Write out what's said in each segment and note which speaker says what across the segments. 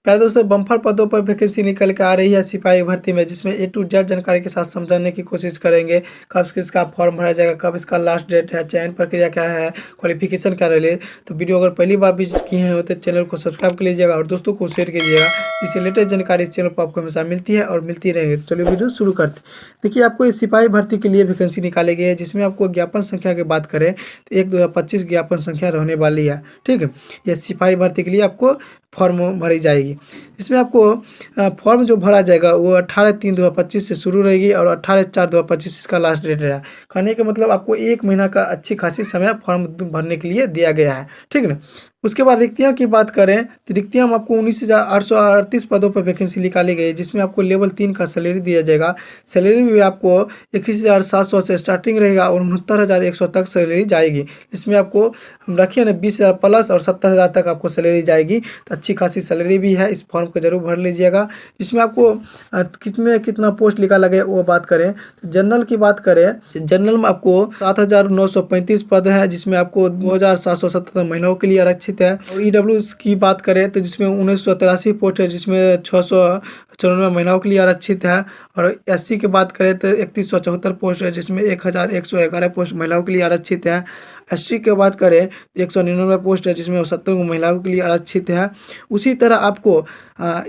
Speaker 1: प्यारे दोस्तों, बम्पर पदों पर वैकेंसी निकल के आ रही है सिपाही भर्ती में, जिसमें ए टू जेड जानकारी के साथ समझाने की कोशिश करेंगे। कब किसका फॉर्म भरा जाएगा, कब इसका लास्ट डेट है, चयन प्रक्रिया क्या है, क्वालिफिकेशन क्या रही। तो वीडियो अगर पहली बार विजिट किए हैं तो चैनल को सब्सक्राइब कर लीजिएगा और दोस्तों को शेयर कीजिएगा। इससे लेटेस्ट जानकारी इस चैनल पर आपको हमेशा मिलती है और मिलती रहेगी। तो चलिए वीडियो शुरू करते हैं। देखिए, आपको इस सिपाही भर्ती के लिए वैकेंसी निकाली गई है, जिसमें आपको ज्ञापन संख्या की बात करें तो 1/2025 ज्ञापन संख्या रहने वाली है। ठीक है, यह सिपाही भर्ती के लिए आपको फॉर्म भरी जाएगी। इसमें आपको फॉर्म जो भरा जाएगा वो 18/3/2025 से शुरू रहेगी और 18/4/2025 इसका लास्ट डेट है। कहने का मतलब आपको 1 महीना का अच्छी खासी समय फॉर्म भरने के लिए दिया गया है। ठीक है ना। उसके बाद रिक्तियाँ की बात करें तो रिक्तियाँ में आपको 19,838 पदों पर वैकेंसी निकाली गई है, जिसमें आपको लेवल 3 का सैलरी दिया जाएगा। सैलरी भी आपको 21,700 से स्टार्टिंग रहेगा और 69,100 तक सैलरी जाएगी। इसमें आपको रखिए ना 20,000 प्लस और 70,000 तक आपको सैलरी जाएगी। तो अच्छी खासी सैलरी भी है, इस फॉर्म को जरूर भर लीजिएगा। इसमें आपको कितने कितना पोस्ट निकाला गया वो बात करें तो जनरल की बात करें, जनरल में आपको 7,935 पद है, जिसमें आपको 2,777 महिलाओं के लिए आरक्षित है। और ईडब्ल्यू की बात करें तो जिसमें 1983 पोस्ट है, जिसमें 694 महिलाओं के लिए आरक्षित है। और एससी की बात करें तो 3174 पोस्ट है, जिसमें 1,111 पोस्ट महिलाओं के लिए आरक्षित है। एसटी की बात करें 199 पोस्ट है, जिसमें 70 महिलाओं के लिए आरक्षित है। उसी तरह आपको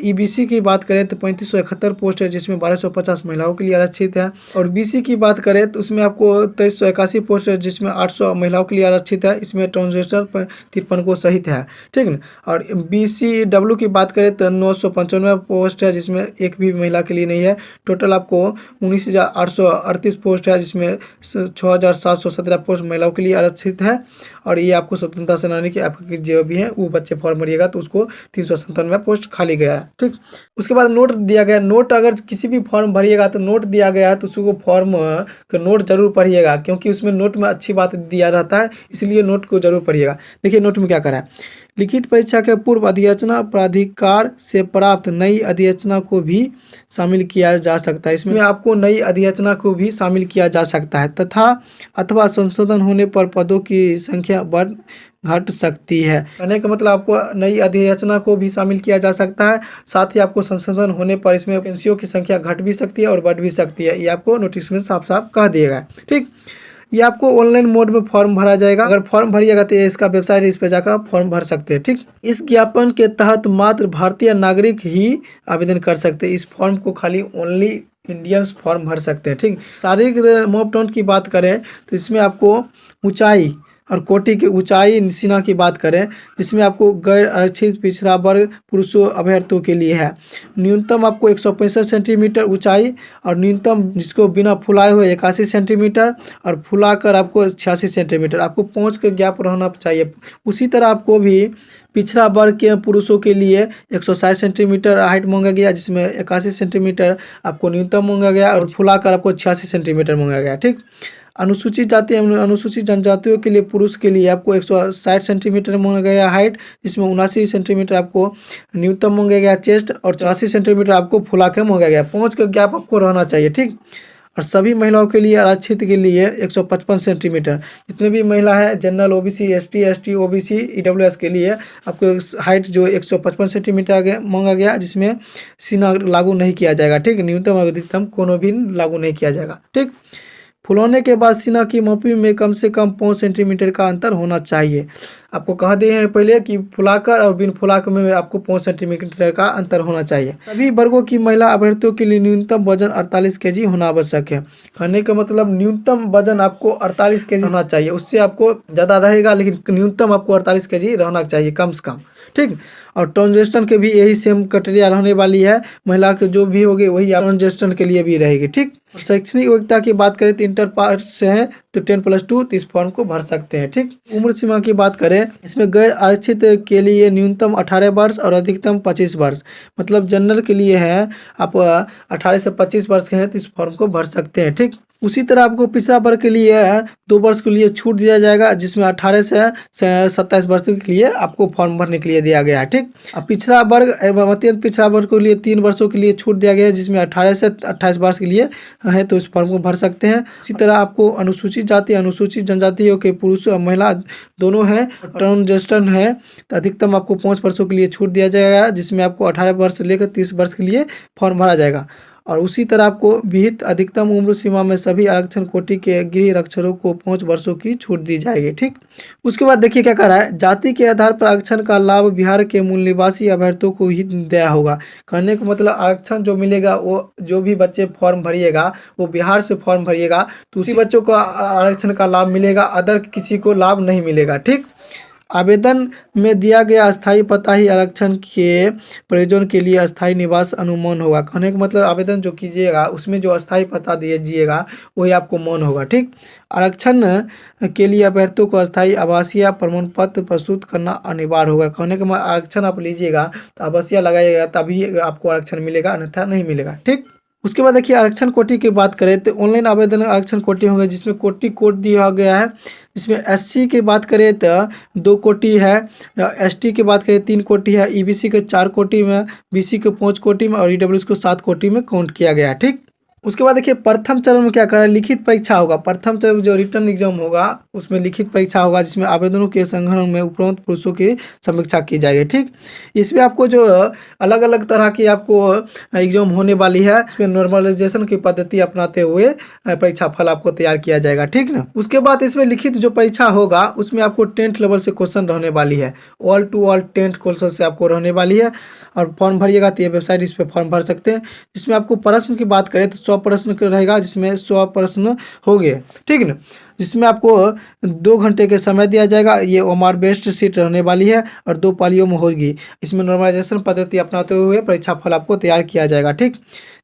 Speaker 1: ईबीसी की बात करें तो 3571 पोस्ट है, जिसमें 1250 महिलाओं के लिए आरक्षित है। और बीसी की बात करें तो उसमें आपको 2381 पोस्ट है, जिसमें 800 महिलाओं के लिए आरक्षित है। इसमें ट्रांसजेंडर 53 को सहित है। ठीक है। और BCW की बात करें तो 995 पोस्ट है, जिसमें एक भी महिला के लिए नहीं है। टोटल आपको 19,838 पोस्ट है, जिसमें 6,717 पोस्ट महिलाओं के लिए आरक्षित है। और ये आपको स्वतंत्रता सेनानी के आपके जो भी हैं वो बच्चे फॉर्म भरिएगा तो उसको 397 पोस्ट खाली गया है। ठीक। उसके बाद नोट दिया गया। नोट अगर किसी भी फॉर्म भरिएगा तो नोट दिया गया है तो उसको फॉर्म का नोट जरूर पढ़िएगा, क्योंकि उसमें नोट में अच्छी बात दिया रहता है, इसलिए नोट को जरूर पढ़िएगा। देखिए नोट में क्या करा है। लिखित परीक्षा के पूर्व अधियाचना प्राधिकार से प्राप्त नई अधियाचना को भी शामिल किया जा सकता है। इसमें आपको नई अधियाचना को भी शामिल किया जा सकता है तथा अथवा संशोधन होने पर पदों की संख्या बढ़ घट सकती है। कहने का मतलब आपको नई अधियाचना को भी शामिल किया जा सकता है, साथ ही आपको संशोधन होने पर इसमें वैकेंसियों की संख्या घट भी सकती है और बढ़ भी सकती है। ये आपको नोटिस में साफ साफ कह दिया गया। ठीक। ये आपको ऑनलाइन मोड में फॉर्म भरा जाएगा। अगर फॉर्म भरिएगा तो इसका वेबसाइट है, इस पे जाकर फॉर्म भर सकते हैं। ठीक। इस ज्ञापन के तहत मात्र भारतीय नागरिक ही आवेदन कर सकते हैं। इस फॉर्म को खाली ओनली इंडियंस फॉर्म भर सकते हैं। ठीक। शारीरिक मापदंड की बात करें तो इसमें आपको ऊंचाई और कोटि की ऊंचाई सीमा की बात करें, जिसमें आपको गैर आरक्षित पिछड़ा वर्ग पुरुषों अभ्यर्थियों के लिए है। न्यूनतम आपको 165 सेंटीमीटर ऊंचाई और न्यूनतम जिसको बिना फुलाए हुए 81 सेंटीमीटर और फुलाकर आपको 86 सेंटीमीटर आपको पहुँच के गैप रहना चाहिए। उसी तरह आपको भी पिछड़ा वर्ग के पुरुषों के लिए 160 सेंटीमीटर हाइट मांगा गया, जिसमें 81 सेंटीमीटर आपको न्यूनतम मांगा गया और फुलाकर आपको 86 सेंटीमीटर मांगा गया। ठीक। अनुसूचित जाति एवं अनुसूचित जनजातियों के लिए पुरुष के लिए आपको 160 सेंटीमीटर मांगा गया हाइट, जिसमें 79 सेंटीमीटर आपको न्यूनतम मांगा गया चेस्ट और 84 सेंटीमीटर आपको फुला के मांगा गया। पहुँच का गैप आपको रहना चाहिए। ठीक। और सभी महिलाओं के लिए आरक्षित के लिए 155 सेंटीमीटर, जितने भी महिला है general OBC ST ST OBC EWS के लिए आपको हाइट जो 155 सेंटीमीटर मांगा गया, जिसमें सीना लागू नहीं किया जाएगा। ठीक। न्यूनतम और अधिकतम कोनो भी लागू नहीं किया जाएगा। ठीक। फुलाने के बाद सीना की मोपी में कम से कम 5 सेंटीमीटर का अंतर होना चाहिए। आपको कह दिए हैं पहले कि फुलाकर और बिन फुलाकर में आपको 5 सेंटीमीटर का अंतर होना चाहिए। सभी वर्गों की महिला अभ्यर्थियों के लिए न्यूनतम वजन 48 kg होना आवश्यक है। कहने का मतलब न्यूनतम वजन आपको 48 kg होना चाहिए, उससे आपको ज़्यादा रहेगा, लेकिन न्यूनतम आपको 48 kg रहना चाहिए कम से कम। ठीक। और ट्रांसजेंडर के भी यही सेम क्राइटेरिया रहने वाली है। महिला के जो भी होगी वही ट्रांसजेंडर के लिए भी रहेगी। ठीक। शैक्षणिक योग्यता की बात करें तो इंटर पास से हैं तो 10+2 तो इस फॉर्म को भर सकते हैं। ठीक। उम्र सीमा की बात करें, इसमें गैर आरक्षित के लिए न्यूनतम 18 वर्ष और अधिकतम 25 वर्ष, मतलब जनरल के लिए है आप 18 से 25 वर्ष के हैं तो इस फॉर्म को भर सकते हैं। ठीक। उसी तरह आपको पिछड़ा वर्ग के लिए 2 वर्ष के लिए छूट दिया जाएगा, जिसमें 18 से 27 वर्ष के लिए आपको फॉर्म भरने के लिए दिया गया है, ठीक। अब पिछड़ा वर्ग एवं अत्यंत पिछड़ा वर्ग के लिए 3 वर्षों के लिए छूट दिया गया है, जिसमें 18 से 28 वर्ष के लिए है, तो इस फॉर्म को भर सकते हैं। इसी तरह आपको अनुसूचित जाति अनुसूचित जनजातियों के पुरुष और महिला दोनों हैं, ट्रांसजेंडर है, तो अधिकतम आपको 5 वर्षों के लिए छूट दिया जाएगा, जिसमें आपको 18 वर्ष से लेकर 30 वर्ष के लिए फॉर्म भरा जाएगा। और उसी तरह आपको विहित अधिकतम उम्र सीमा में सभी आरक्षण कोटि के गृह रक्षकों को 5 वर्षों की छूट दी जाएगी, ठीक। उसके बाद देखिए क्या कह रहा है, जाति के आधार पर आरक्षण का लाभ बिहार के मूल निवासी अभ्यर्थियों को ही दिया होगा। कहने का मतलब आरक्षण जो मिलेगा वो जो भी बच्चे फॉर्म भरिएगा वो बिहार से फॉर्म भरिएगा तो उसी बच्चों को आरक्षण का लाभ मिलेगा, अदर किसी को लाभ नहीं मिलेगा, ठीक। आवेदन में दिया गया अस्थायी पता ही आरक्षण के प्रयोजन के लिए अस्थायी निवास अनुमान होगा। कहने का मतलब आवेदन जो कीजिएगा उसमें जो अस्थायी पता दीजिएगा वही आपको मौन होगा, ठीक। आरक्षण के लिए अभ्यर्थियों को अस्थायी आवासीय प्रमाण पत्र प्रस्तुत करना अनिवार्य होगा। कहने का मतलब आरक्षण आप लीजिएगा तो आवासीय लगाइएगा तभी आपको आरक्षण मिलेगा, अन्यथा नहीं मिलेगा, ठीक। उसके बाद देखिए आरक्षण कोटि की बात करें तो ऑनलाइन आवेदन आरक्षण कोटि होंगे, जिसमें कोटि कोड दिया गया है। इसमें एससी की बात करें तो 2 कोटि है, एसटी की बात करें 3 कोटि है, ईबीसी के 4 कोटि में, बीसी के 5 कोटि में और ईडब्ल्यूएस को 7 कोटि में काउंट किया गया है, ठीक। उसके बाद देखिए प्रथम चरण में क्या करें, लिखित परीक्षा होगा। प्रथम चरण जो रिटर्न एग्जाम होगा उसमें लिखित परीक्षा होगा, जिसमें आवेदनों के संग्रह में उपरोक्त पुरुषों की समीक्षा की जाएगी, ठीक। इसमें आपको जो अलग अलग तरह की आपको एग्जाम होने वाली है, इसमें नॉर्मलाइजेशन की पद्धति अपनाते हुए परीक्षा फल आपको तैयार किया जाएगा, ठीक ना। उसके बाद इसमें लिखित जो परीक्षा होगा उसमें आपको 10th लेवल से क्वेश्चन रहने वाली है, all to all 10th question से आपको रहने वाली है। और फॉर्म भरिएगा तो ये वेबसाइट इस पर फॉर्म भर सकते हैं। जिसमें आपको प्रश्न की बात करें तो 100 प्रश्न रहेगा, जिसमें 100 प्रश्न हो गए, ठीक ना। जिसमें आपको 2 घंटे के समय दिया जाएगा। ये ओमार बेस्ड सीट रहने वाली है और 2 पालियों में होगी। इसमें नॉर्मलाइजेशन पद्धति अपनाते हुए परीक्षा फल आपको तैयार किया जाएगा, ठीक।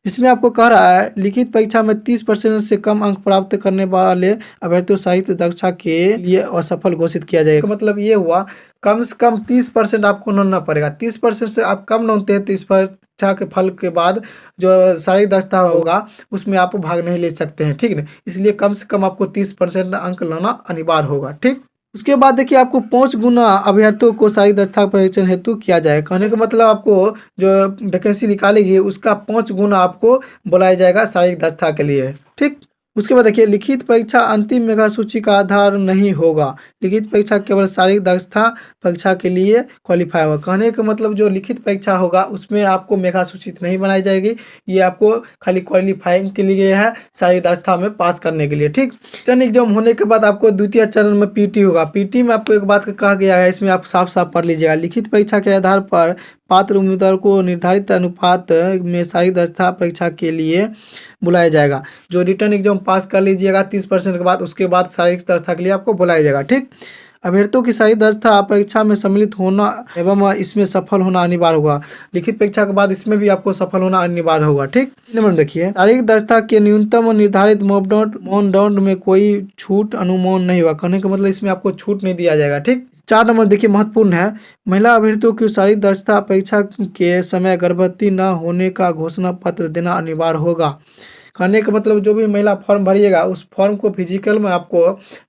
Speaker 1: इसमें आपको कह रहा है लिखित परीक्षा में 30% से कम अंक प्राप्त करने वाले अभ्यर्थियों साहित्य दक्षता के लिए असफल घोषित किया जाएगा। मतलब ये हुआ कम से कम 30% आपको नोटना पड़ेगा। 30% से आप कम नोटते हैं तो इस परीक्षा के फल के बाद जो शारीरिक दक्षता होगा उसमें आप भाग नहीं ले सकते हैं, ठीक ना। इसलिए कम से कम आपको 30% अंक लाना अनिवार्य होगा, ठीक। उसके बाद देखिए आपको 5 गुना अभ्यर्थियों को शारीरिक दक्षता परीक्षण हेतु किया जाए। कहने का मतलब आपको जो वैकेंसी निकालेगी उसका 5 गुना आपको बुलाया जाएगा शारीरिक दक्षता के लिए, ठीक। उसके बाद देखिए लिखित परीक्षा अंतिम मेधा सूची का आधार नहीं होगा। लिखित परीक्षा केवल शारीरिक दक्षता परीक्षा के लिए क्वालिफाई होगा। कहने का मतलब जो लिखित परीक्षा होगा उसमें आपको मेधा सूचित नहीं बनाई जाएगी, ये आपको खाली क्वालिफाइंग के लिए है, शारीरिक दक्षता में पास करने के लिए, ठीक। रिटन एग्जाम होने के बाद आपको द्वितीय चरण में पीटी होगा। पीटी में आपको एक बात कहा गया है, इसमें आप साफ साफ पढ़ लीजिएगा। लिखित परीक्षा के आधार पर पात्र उम्मीदवार को निर्धारित अनुपात में शारीरिक दक्षता परीक्षा के लिए बुलाया जाएगा। जो रिटर्न एग्जाम पास कर लीजिएगा 30% के बाद, उसके बाद शारीरिक दक्षता के लिए आपको बुलाया जाएगा, ठीक। अभ्यर्थियों की शारीरिक दक्षता परीक्षा में सम्मिलित होना एवं इसमें सफल होना अनिवार्य होगा। लिखित परीक्षा के बाद इसमें भी आपको सफल होना अनिवार्य होगा, ठीक। नंबर देखिए शारीरिक दक्षता के न्यूनतम निर्धारित मानदंड में कोई छूट अनुमान नहीं होगा। कहने का मतलब इसमें आपको छूट नहीं दिया जाएगा, ठीक। 4 नंबर देखिए महत्वपूर्ण है, महिला अभ्यर्थियों की शारीरिक दक्षता परीक्षा के समय गर्भवती न होने का घोषणा पत्र देना अनिवार्य होगा। कहने का मतलब जो भी महिला फॉर्म भरिएगा उस फॉर्म को फिजिकल में आपको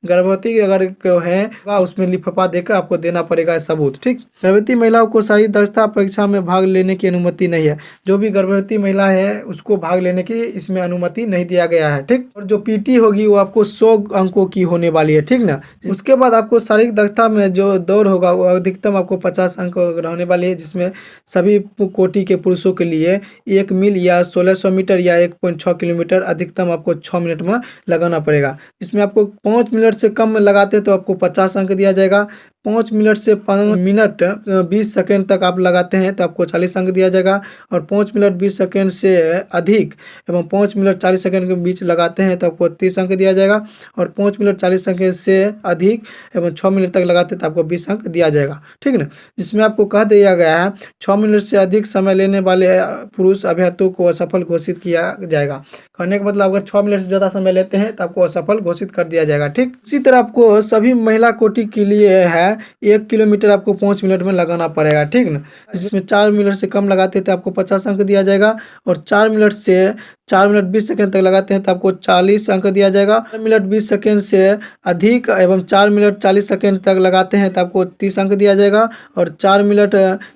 Speaker 1: गर्भवती अगर है उसमें लिफाफा देकर आपको देना पड़ेगा सबूत, ठीक। गर्भवती महिलाओं को शारीरिक दक्षता परीक्षा में भाग लेने की अनुमति नहीं है। जो भी गर्भवती महिला है उसको भाग लेने की इसमें अनुमति नहीं दिया गया है, ठीक। और जो पीटी होगी वो आपको 100 अंकों की होने वाली है, ठीक ना। उसके बाद आपको शारीरिक दक्षता में जो दौड़ होगा वो अधिकतम आपको 50 अंक रहने वाली है, जिसमें सभी कोटि के पुरुषों के लिए 1 मील या 1600 मीटर या 1.6 किलोमीटर अधिकतम आपको 6 मिनट में लगाना पड़ेगा। इसमें आपको 5 मिनट से कम में लगाते तो आपको 50 अंक दिया जाएगा। 5 मिनट से 5 मिनट 20 सेकेंड तक आप लगाते हैं तो आपको 40 अंक दिया जाएगा। और 5 मिनट 20 सेकेंड से अधिक एवं 5 मिनट 40 सेकेंड के बीच लगाते हैं तो आपको 30 अंक दिया जाएगा। और 5 मिनट 40 सेकेंड से अधिक एवं 6 मिनट तक लगाते हैं तो आपको 20 अंक दिया जाएगा, ठीक ना। जिसमें आपको कह दिया गया है 6 मिनट से अधिक समय लेने वाले पुरुष अभ्यर्थियों को असफल घोषित किया जाएगा। कहने का मतलब अगर 6 मिनट से ज़्यादा समय लेते हैं तो आपको असफल घोषित कर दिया जाएगा, ठीक। उसी तरह आपको सभी महिला कोटि के लिए है 1 किलोमीटर आपको 5 मिनट में लगाना पड़ेगा, ठीक ना। जिसमें 4 मिनट से कम लगाते थे आपको 50 अंक दिया जाएगा। और 4 मिनट से 4 मिनट 20 सेकंड तक लगाते हैं तो आपको 40 अंक दिया जाएगा। 4 मिनट 20 सेकंड से अधिक एवं 4 मिनट 40 सेकंड तक लगाते हैं तो आपको 30 अंक दिया जाएगा। और 4 मिनट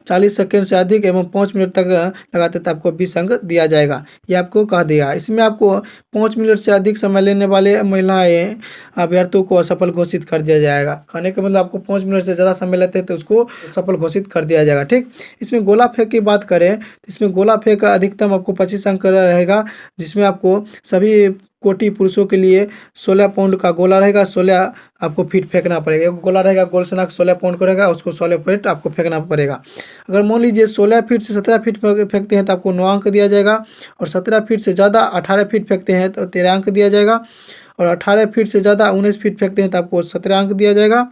Speaker 1: 40 सेकंड से अधिक एवं 5 मिनट तक लगाते हैं तो आपको 20 अंक दिया जाएगा। ये आपको कह दिया। इसमें आपको 5 मिनट से अधिक समय लेने वाले महिलाएं अभ्यर्थियों को असफल घोषित कर दिया जाएगा। कहने का मतलब आपको 5 मिनट से ज़्यादा समय लेते हैं तो उसको सफल घोषित कर दिया जाएगा। ठीक, इसमें गोला फेंक की बात करें तो इसमें गोला फेंक का अधिकतम आपको 25 अंक रहेगा, जिसमें आपको सभी कोटि पुरुषों के लिए 16 पाउंड का गोला रहेगा। 16 आपको फीट फेंकना पड़ेगा। एक गोला रहेगा गोल सनाक 16 पाउंड का रहेगा, उसको 16 फीट आपको फेंकना पड़ेगा। अगर मान लीजिए 16 फीट से 17 फीट फेंकते हैं तो आपको 9 अंक दिया जाएगा। और 17 फीट से ज़्यादा 18 फीट फेंकते हैं तो 13 अंक दिया जाएगा। और 18 फीट से ज़्यादा 19 फीट फेंकते हैं तो आपको 17 अंक दिया जाएगा।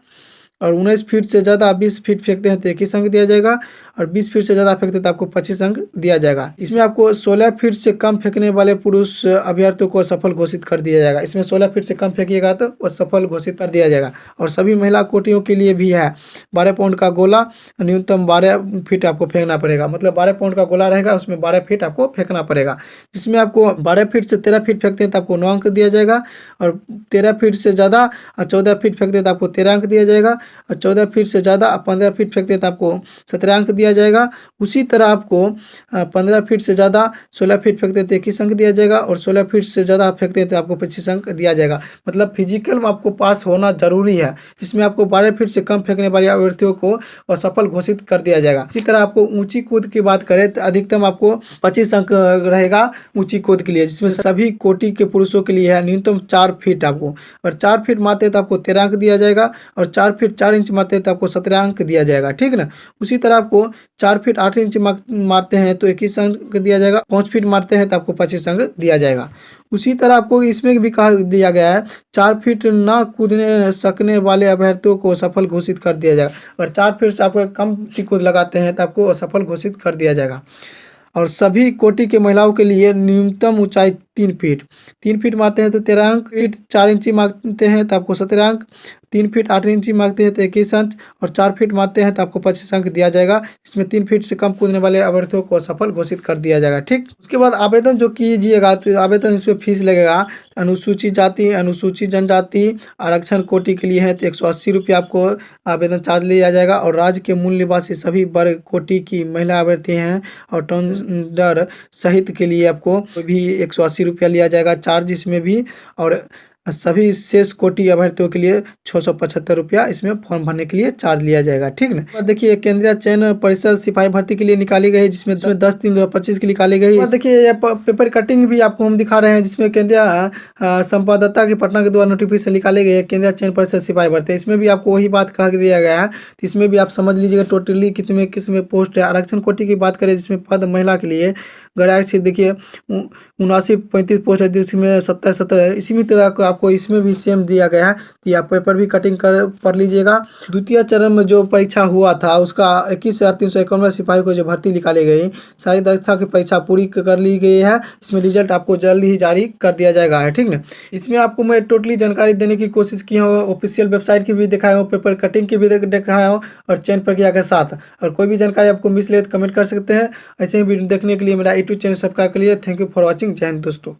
Speaker 1: और 19 फीट से ज़्यादा 20 फीट फेंकते हैं तो 21 अंक दिया जाएगा। और 20 फीट से ज़्यादा फेंकते हैं तो आपको 25 अंक दिया जाएगा। इसमें आपको 16 फीट से कम फेंकने वाले पुरुष अभ्यर्थियों को सफल घोषित कर दिया जाएगा। इसमें 16 फीट से कम फेंकिएगा तो वो सफल घोषित कर दिया जाएगा। और सभी महिला कोटियों के लिए भी है 12 पाउंड का गोला, न्यूनतम 12 फीट आपको फेंकना पड़ेगा। मतलब 12 पाउंड का गोला रहेगा, उसमें 12 फीट आपको फेंकना पड़ेगा। जिसमें आपको 12 फीट से 13 फीट फेंकते हैं तो आपको 9 अंक दिया जाएगा। और 13 फीट से ज़्यादा 14 फीट फेंकते हैं तो आपको 13 अंक दिया जाएगा। और 14 फीट से ज़्यादा 15 फीट फेंकते हैं तो आपको 17 अंक दिया जाएगा। उसी तरह आपको 15 फीट से ज़्यादा 16 फीट फेंकते हैं तो 21 अंक दिया जाएगा। और 16 फीट से ज़्यादा फेंकते हैं तो आपको 25 अंक दिया जाएगा। मतलब फिजिकल में आपको पास होना जरूरी है, जिसमें आपको 12 फीट से कम फेंकने वाले अभ्यर्थियों को असफल घोषित कर दिया जाएगा। इसी तरह आपको ऊंची कूद की बात करें तो अधिकतम आपको 25 अंक रहेगा ऊंची कूद के लिए, जिसमें सभी कोटि के पुरुषों के लिए है न्यूनतम 4 फीट आपको। और 4 फीट मारते हैं तो आपको 13 अंक दिया जाएगा। और 4 फीट 4 इंच मारते हैं तो आपको 17 अंक दिया जाएगा। ठीक ना। उसी तरह आपको 4 फीट 8 इंच मारते हैं तो 21 अंक दिया जाएगा। 5 फीट मारते हैं तो आपको 25 अंक दिया जाएगा। उसी तरह आपको इसमें भी कहा दिया गया है 4 फीट ना कूदने सकने वाले अभ्यर्थियों को सफल घोषित कर दिया जाएगा। और 4 फीट से आपको कम की कूद लगाते हैं तो आपको असफल घोषित कर दिया जाएगा। और सभी कोटि के महिलाओं के लिए न्यूनतम ऊंचाई 3 फीट। 3 फीट मारते हैं तो 13 अंक। फीट 4 इंची मारते हैं तो आपको 17 अंक। 3 फीट 8 इंची मारते हैं तो 21 अंक। और 4 फीट मारते हैं तो आपको 25 अंक दिया जाएगा। इसमें 3 फीट से कम कूदने वाले अभ्यर्थियों को सफल घोषित कर दिया जाएगा। ठीक, उसके बाद आवेदन जो कीजिएगा तो आवेदन इस पर फीस लगेगा। अनुसूचित जाति अनुसूचित जनजाति आरक्षण कोटि के लिए है तो 180 रुपये आपको आवेदन चार्ज लिया जाएगा। और राज्य के मूल निवासी सभी वर्ग कोटि की महिला अभ्यर्थी हैं और ट्रांसजेंडर सहित के लिए आपको भी 180 रुपया लिया जाएगा चार्ज इसमें भी। और सभी शेष कोटि अभ्यर्थियों के लिए 675 रुपया इसमें फॉर्म भरने के लिए चार्ज लिया जाएगा। ठीक ना। देखिए केंद्रीय चयन परिषद सिपाही भर्ती के लिए निकाली गई, जिसमें 10/3/2025 की निकाली गई। देखिए ये पेपर कटिंग भी आपको हम दिखा रहे हैं, जिसमें केंद्रीय संपादकता की पटना के द्वारा नोटिफिकेशन निकाले गए केंद्रीय चयन परिषद सिपाही भर्ती। इसमें भी आपको वही बात कहा दिया गया है। इसमें भी आप समझ लीजिएगा टोटली कितने किसमें पोस्ट है। आरक्षण कोटि की बात करें जिसमें पद महिला के लिए गैर आरक्षित देखिए 79-35 पोस्ट है, जिसमें 27 इसी में तरह को आपको इसमें भी सेम दिया गया है कि आप पेपर भी कटिंग कर पढ़ लीजिएगा। द्वितीय चरण में जो परीक्षा हुआ था उसका 21,351 सिपाही को जो भर्ती निकाली गई, सारी दक्षता की परीक्षा पूरी कर ली गई है। इसमें रिजल्ट आपको जल्द ही जारी कर दिया जाएगा है। ठीक ना। इसमें आपको मैं टोटली जानकारी देने की कोशिश की हूँ, ऑफिशियल वेबसाइट की भी दिखाया हूँ, पेपर कटिंग की भी दिखाया हूँ और चयन प्रक्रिया के साथ। और कोई भी जानकारी आपको मिस ले तो कमेंट कर सकते हैं। ऐसे ही वीडियो देखने के लिए मेरा यूट्यूब चैनल सब्सक्राइब कर लीजिए। Thank you for watching. जय हिंद दोस्तों।